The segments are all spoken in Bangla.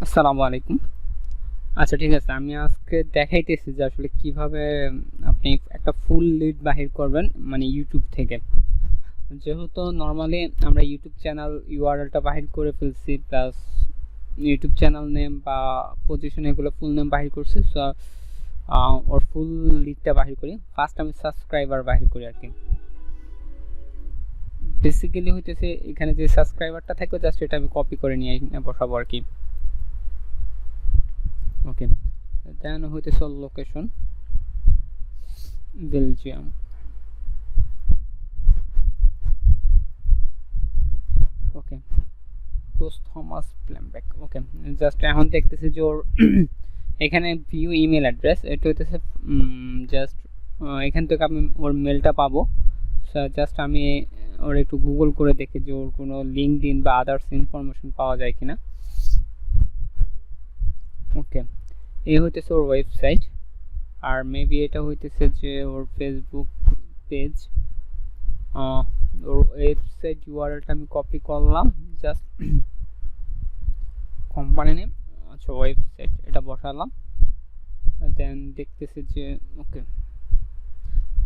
আসসালামু আলাইকুম। আচ্ছা, ঠিক আছে। আমি আজকে দেখাইতেছি যে আসলে কিভাবে আপনি একটা ফুল লিড বাহির করবেন, মানে ইউটিউব থেকে। যেহেতু নর্মালি আমরা ইউটিউব চ্যানেল ইউআরএলটা বাহির করে ফেলছি, প্লাস ইউটিউব চ্যানেল নেম বা পজিশন এগুলো ফুল নেম বাহির করছি। সো ওর ফুল লিডটা বাহির করি। ফার্স্ট আমি সাবস্ক্রাইবার বাহির করি আর কি। বেসিক্যালি হইতেছে এখানে যে সাবস্ক্রাইবারটা থাকবে, জাস্ট এটা আমি কপি করে নিয়ে বসাবো আর কি। ওকে, দেন হইতেছে লোকেশন বেলজিয়াম। ওকে, কোস থমাস প্ল্যামব্যাক। ওকে, জাস্ট এখন দেখতেছি যে ওর এখানে ভিউ ইমেল অ্যাড্রেস, এটা হইতেছে জাস্ট এখান থেকে আমি ওর মেলটা পাবো। জাস্ট আমি ওর একটু গুগল করে দেখি যে ওর কোনো লিঙ্কডইন বা আদার্স ইনফরমেশন পাওয়া যায় কিনা। ওকে, এই হইতেছে ওর ওয়েবসাইট। আর মেবি এটা হইতেছে যে ওর ফেসবুক পেজ। ওর ওয়েবসাইট ইউআরএলটা আমি কপি করলাম, জাস্ট কোম্পানি নেম, আচ্ছা ওয়েবসাইট এটা বসালাম। দেন দেখতেছি যে ওকে,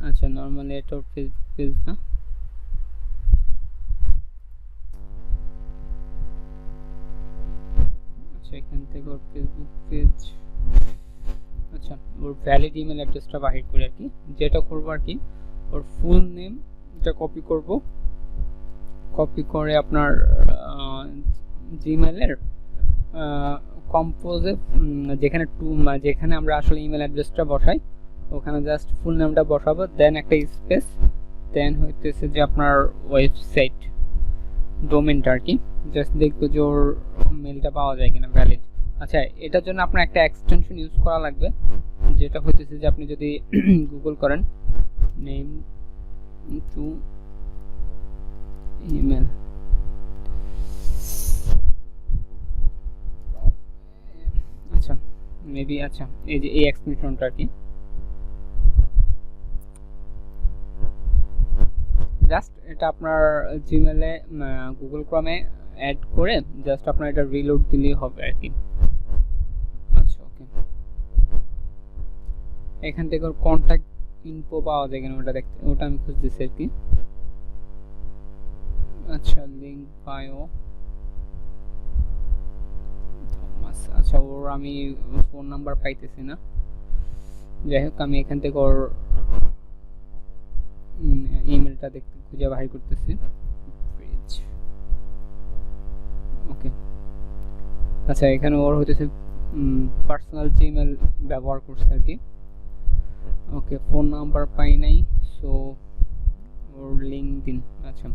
আচ্ছা নর্মালি এটা ওর ফেসবুক পেজ না। আচ্ছা, এখান থেকে ওর ফেসবুক পেজ। আচ্ছা, ওর ভ্যালিড ইমেল অ্যাড্রেসটা বাহির করে আর কি। যেটা করবো আর কি, ওর ফুল নেম এটা কপি করব। কপি করে আপনার জিমেলের কম্পোজে যেখানে যেখানে আমরা আসলে ইমেল অ্যাড্রেসটা বসাই, ওখানে জাস্ট ফুল নেমটা বসাবো, দেন একটা স্পেস, দেন হইতেছে যে আপনার ওয়েবসাইট ডোমেনটা আর কি। জাস্ট দেখবো যে ওর মেলটা পাওয়া যায় কিনা ভ্যালিড। আচ্ছা, এটার জন্য আপনার একটা এক্সটেনশন ইউজ করা লাগবে, যেটা হইতেছে যে আপনি যদি গুগল করেন নেম টু ইমেল, আচ্ছা মেবি, আচ্ছা এই যে এই এক্সটেনশনটা আর কি, জাস্ট এটা আপনার জিমেলে গুগল ক্রমে অ্যাড করে জাস্ট আপনার এটা রিলোড দিলেই হবে আর কি। আচ্ছা ওকে, এখান থেকে ওর কন্ট্যাক্ট ইনফো পাওয়া যায় কিনা ওটা দেখতে, ওটা আমি খুঁজতেছি আর কি। আচ্ছা, লিঙ্ক বায়ো থমাস। আচ্ছা, ওর আমি ফোন নাম্বার পাইতেছি না। যাই হোক, আমি এখান থেকে ওর ইমেলটা দেখতে খুঁজে বাহির করতেছি। ওকে, আচ্ছা এখানে ওর হইতেছে পার্সোনাল জিমেল ব্যবহার করছে আর কি। ওকে, ফোন নাম্বার পাই নাই। সো ওর লিঙ্কডইন, আচ্ছা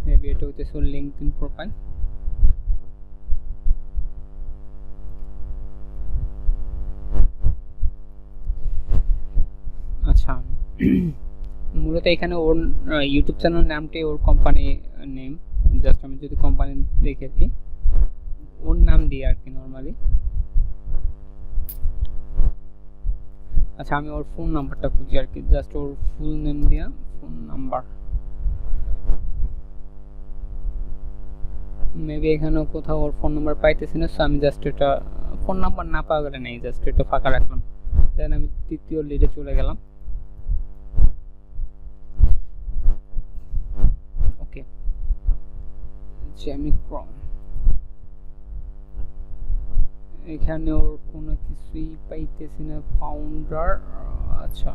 মেবি এটা হইতেছে ওর লিঙ্কডইন প্রোফাইল। আচ্ছা, মূলত এখানে ওর ইউটিউব চ্যানেল নামটাই ওর কোম্পানি নেম। জাস্ট আমি যদি কোম্পানি দেখি আর কি, ওর নাম দিয়ে আর কি নর্মালি। আচ্ছা, আমি ওর ফোন নাম্বারটা খুঁজি আর কি, জাস্ট ওর ফুল নেম দিয়া ফোন নাম্বার। মেবি এখানেও কোথাও ওর ফোন নাম্বার পাইতেছি না, সো আমি জাস্ট এটা ফোন নাম্বার না পাওয়া গেলে নেই, জাস্ট এটা ফাঁকা রাখলাম। দেন আমি তৃতীয় লিডে চলে গেলাম। ওকে, জ্যামি ক্রম, এখানে ওর কোনো কিছুই পাইতেছি না। ফাউন্ডার, আচ্ছা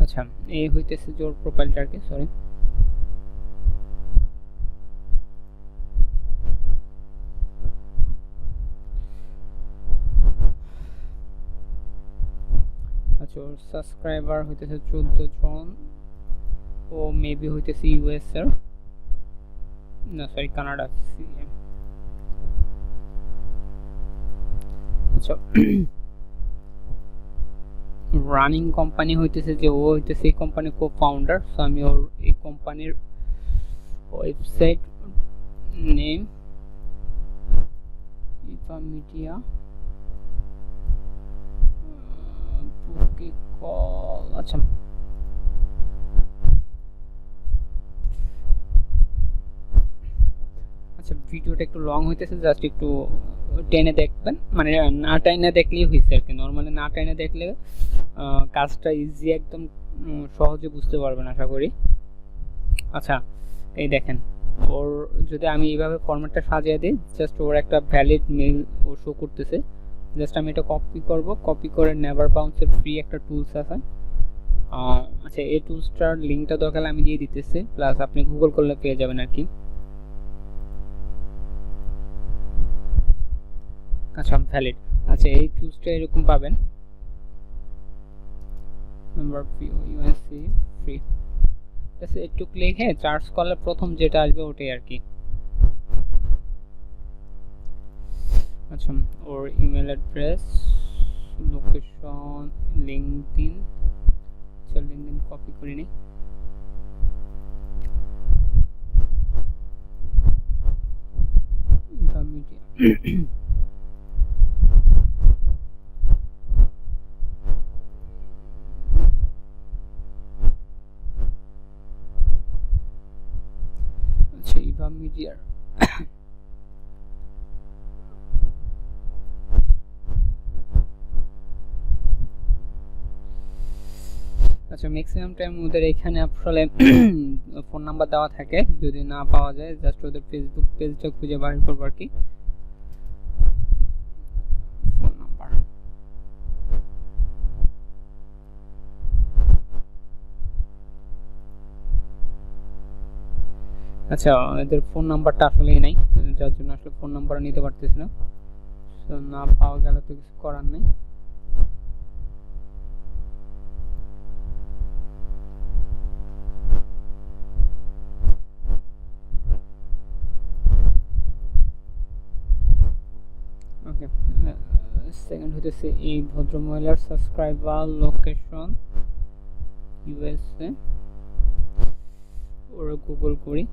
আচ্ছা, এই হইতেছে যে ওর প্রোফাইলটা আর কি, সরি। আচ্ছা, ওর সাবস্ক্রাইবার হইতেছে 14 জন। ও মেবি হইতেছে ইউএস এর, না সরি কানাডা সিএম। আচ্ছা, রানিং কোম্পানি হইতেছে যে ও হইতেছে এই কোম্পানির কো ফাউন্ডার। সো আমি ওর এই কোম্পানির ওয়েবসাইট নেম ইফা মিডিয়া বুকে কল আচ্ছা আচ্ছা ভিডিওটা একটু লং হইতেছে, জাস্ট একটু টেনে দেখবেন, মানে না টেনে দেখলেই হয়েছে আর কি। নর্মালি না টেনে দেখলে কাজটা ইজি একদম সহজে বুঝতে পারবেন আশা করি। আচ্ছা এই দেখেন, ওর যদি আমি এইভাবে ফরম্যাটটা সাজিয়ে দিই, জাস্ট ওর একটা ভ্যালিড মেল ও শো করতেছে। জাস্ট আমি এটা কপি করব, কপি করে নেভার বাউন্সের ফ্রি একটা টুলস আছে। আচ্ছা এই টুলসটার লিঙ্কটা দরকার আমি দিয়ে দিতেছি, প্লাস আপনি গুগল করলে পেয়ে যাবেন আর কি। আচ্ছা ভ্যালিড, আচ্ছা এই টুলসটা এরকম পাবেন, নাম্বার ইউএসসি ফ্রি, একটু লিখে চার্জ করলে প্রথম যেটা আসবে ওটাই আর কি। আচ্ছা ওর ইমেল অ্যাড্রেস, লোকেশন, লিঙ্কডইন, আচ্ছা লিঙ্কডইন কপি করে নিই। মিডিয়া আচ্ছা ইভা মিডিয়ার আচ্ছা ম্যাক্সিমাম টাইম ওদের এখানে আসলে ফোন নাম্বার দেওয়া থাকে, যদি না পাওয়া যায় জাস্ট ওদের ফেসবুক পেজটা খুঁজে বার করবো আর কি। ফোন নাম্বার, আচ্ছা এদের ফোন নাম্বারটা আসলেই নাই, যার জন্য আসলে ফোন নাম্বার নিতে পারতেছি না। তো না পাওয়া গেলে তো কিছু করার নেই। ওকে সেকেন্ড হইতেছে এই ভদ্র মহিলার সাবস্ক্রাইবার লোকেশন ইউএসএ, ওরা গুগল করি,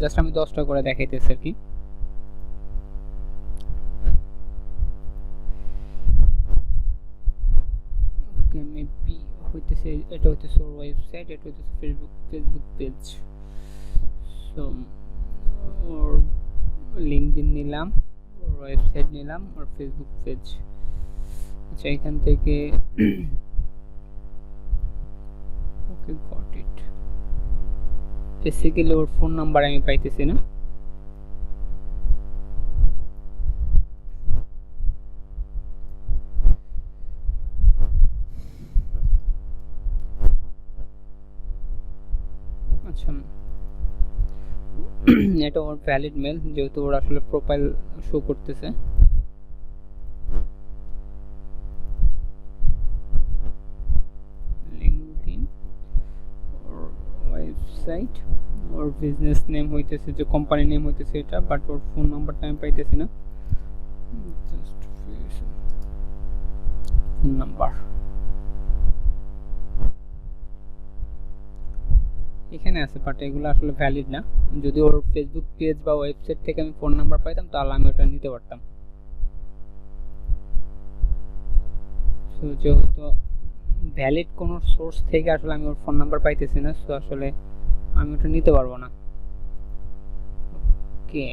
জাস্ট আমি 10টা করে দেখাইতেছি আর কি। ওকে মেবি হইতেছে, এটা হইতেছে ওর ওয়েবসাইট, এটা হইতেছে ফেসবুক পেজ। সো ওর লিঙ্কডইন নিলাম, ওর ওয়েবসাইট নিলাম, ওর ফেসবুক পেজ। আচ্ছা এখান থেকে ওকে got it. Basically or phone number আমি পাইতেছি না। আচ্ছা এটা ওর ভ্যালিড মেল, যেহেতু ওর আসলে প্রোফাইল শো করতেছে। লিঙ্কডইন, ওর ওয়েবসাইট, ওর বিজনেস নেম হইতেছে, যে কোম্পানি নেম হইতেছে এটা, বাট ওর ফোন নাম্বারটা আমি পাইতেছি না। জাস্ট ফোন নাম্বার এখানে আছে, বাট এগুলো আসলে ভ্যালিড না। যদি ওর ফেসবুক পেজ বা ওয়েবসাইট থেকে আমি ফোন নাম্বার পাইতাম তাহলে আমি ওটা নিতে পারতাম। সো যেহেতু ভ্যালিড কোনো সোর্স থেকে আসলে আমি ওর ফোন নাম্বার পাইতেছি না, সো আসলে আমি ওটা নিতে পারবো না। ওকে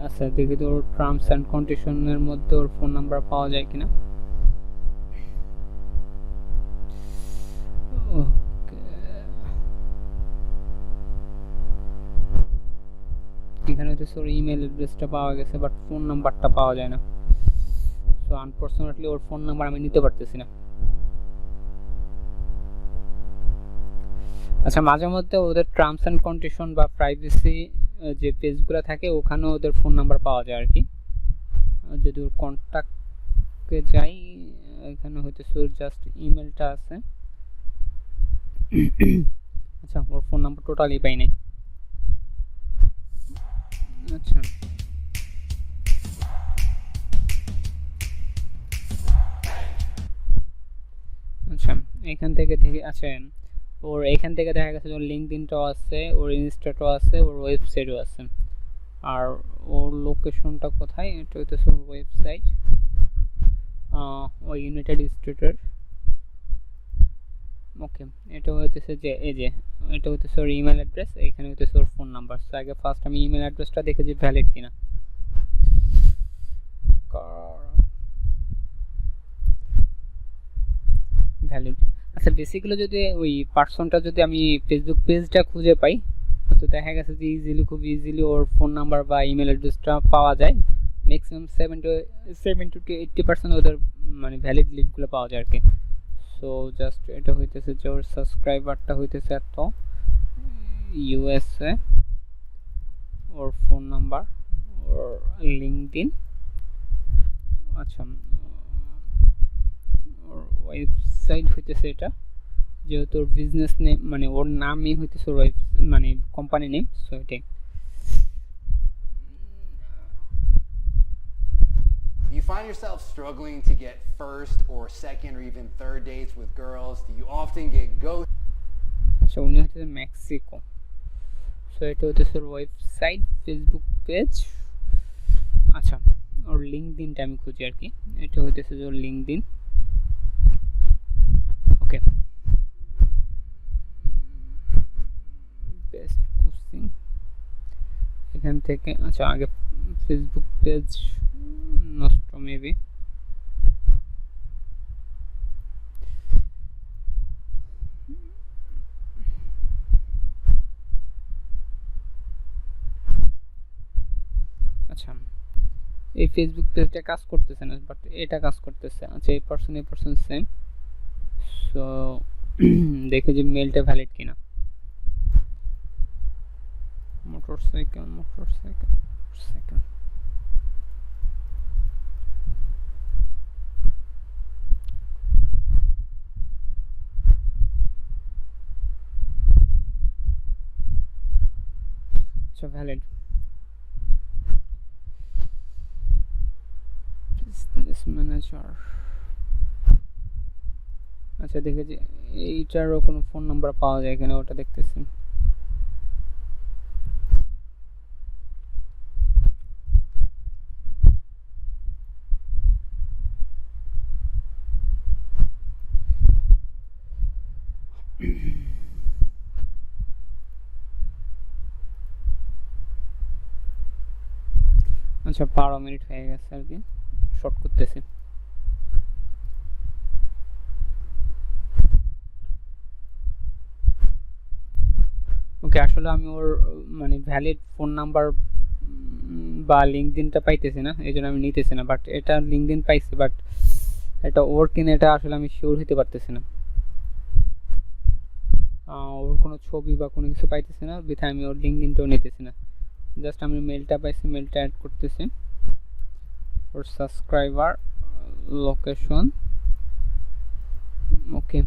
আচ্ছা দেখি তো ওর টার্মস অ্যান্ড কন্ডিশনের মধ্যে ওর ফোন নাম্বার পাওয়া যায় কিনা। এখানে হচ্ছে ওর ইমেল অ্যাড্রেসটা পাওয়া গেছে, বাট ফোন নাম্বারটা পাওয়া যায় না। সো আনফরচুনেটলি ওর ফোন নাম্বার আমি নিতে পারতেছি না। আচ্ছা মাঝে মধ্যে ওদের টার্মস অ্যান্ড কন্ডিশন বা প্রাইভেসি যে পেজগুলো থাকে ওখানেও ওদের ফোন নাম্বার পাওয়া যায় আর কি। যদি ওর কন্ট্যাক্টে যাই, এখানে হয়তো ওর জাস্ট ইমেলটা আছে। আচ্ছা ওর ফোন নাম্বার টোটালি পাই নাই। আচ্ছা আচ্ছা এখান থেকে দেখে, আচ্ছা ওর এখান থেকে দেখা গেছে ওর লিঙ্কডইনটাও আছে, ওর ইনস্টাটাও আছে, ওর ওয়েবসাইটও আছে। আর ওর লোকেশনটা কোথায়, এটা হইতেছে ওর ওয়েবসাইট, ওই ইউনাইটেড স্টেটের। ওকে, এটা হইতেছে যে এই যে এটা হইতেছে ওর ইমেল অ্যাড্রেস, এখানে হইতেছে ওর ফোন নাম্বার। সো আগে ফার্স্ট আমি ইমেল অ্যাড্রেসটা দেখে যে ভ্যালিড কিনা। ভ্যালিড। আচ্ছা বেসিক্যালি যদি ওই পার্সনটা যদি আমি ফেসবুক পেজটা খুঁজে পাই, তো দেখা গেছে যে ইজিলি, খুব ইজিলি ওর ফোন নাম্বার বা ইমেল অ্যাড্রেসটা পাওয়া যায়। ম্যাক্সিমাম 70 to 80% ওদের মানে ভ্যালিড লিডগুলো পাওয়া যায় আর কি। সো জাস্ট এটা হইতেছে যে ওর সাবস্ক্রাইবারটা হইতেছে এত, ইউএসএ, ওর ফোন নাম্বার, ওর লিঙ্কডইন, আচ্ছা ওর ওয়েবসাইট হইতেছে এটা, যেহেতু ওর বিজনেস নেম মানে ওর নামই হইতেছে ওর মানে কোম্পানি নেম। সো এটাই। You find yourself struggling to get first or second or even third dates with girls? Do you often get ghosted? আচ্ছা উনি হচ্ছে মেক্সিকো। সো এটা হচ্ছে ওর ওয়েবসাইট, ফেসবুক পেজ। আচ্ছা ওর লিঙ্কডইনটা আমি খুঁজি আর কি, এটা হচ্ছে ওর লিঙ্কডইন। ওকে, বেস্ট কোচিং এখান থেকে। আচ্ছা আগে ফেসবুক পেজ নষ্ট মেবি। আচ্ছা এই ফেসবুক পেজটা কাজ করতেছে না, বাট এটা কাজ করতেছে। আচ্ছা এই পারসন সেম। সো দেখে যে মেলটা ভ্যালিড কিনা। মোটরসাইকেল। আচ্ছা ভ্যালিড। Business manager. আচ্ছা দেখেছি এইটারও কোনো ফোন নাম্বার পাওয়া যায় এখানে, ওটা দেখতেছি। আচ্ছা 12 মিনিট হয়ে গেছে আর কি, শর্ট করতেছি। ওকে, আসলে আমি ওর মানে ভ্যালিড ফোন নাম্বার বা লিঙ্কডইনটা পাইতেছি না, এই জন্য আমি নিতেছি না। বাট এটা লিঙ্কডইন পাইছি, বাট এটা ওর কিনা এটা আসলে আমি শিওর হতে পারতেছি না। ওর কোনো ছবি বা কোনো কিছু পাইতেছি না, বিধায় আমি ওর লিঙ্কডইনটাও নিতেছি না। জাস্ট আমি মেলটা পাইছি, মেলটা অ্যাড করতেছি। ওর সাবস্ক্রাইবার, লোকেশন, ওকে,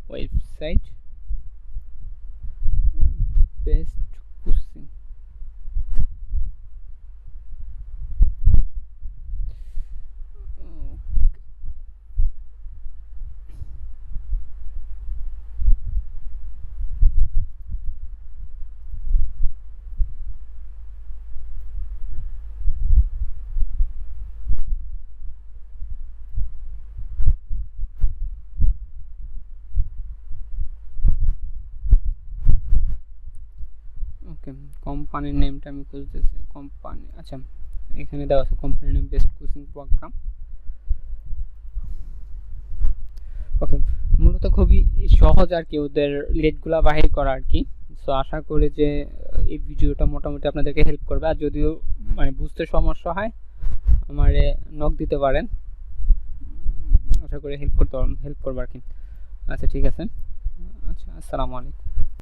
ওয়েবসাইট, বেস্ট কোচিং। ওকে, কোম্পানির নেমটা আমি খুঁজতেছি। কোম্পানি, আচ্ছা এখানে দেওয়া আছে কোম্পানির নেম বেস্ট কোচিং প্রোগ্রাম। ওকে, মূলত খুবই সহজ আর কি ওদের লিডগুলা বাহির করা আর কি। সো আশা করি যে এই ভিডিওটা মোটামুটি আপনাদেরকে হেল্প করবে। আর যদিও মানে বুঝতে সমস্যা হয় আমারে নক দিতে পারেন, আশা করি হেল্প করবে আর কি। আচ্ছা ঠিক আছে, আচ্ছা আসসালামু আলাইকুম।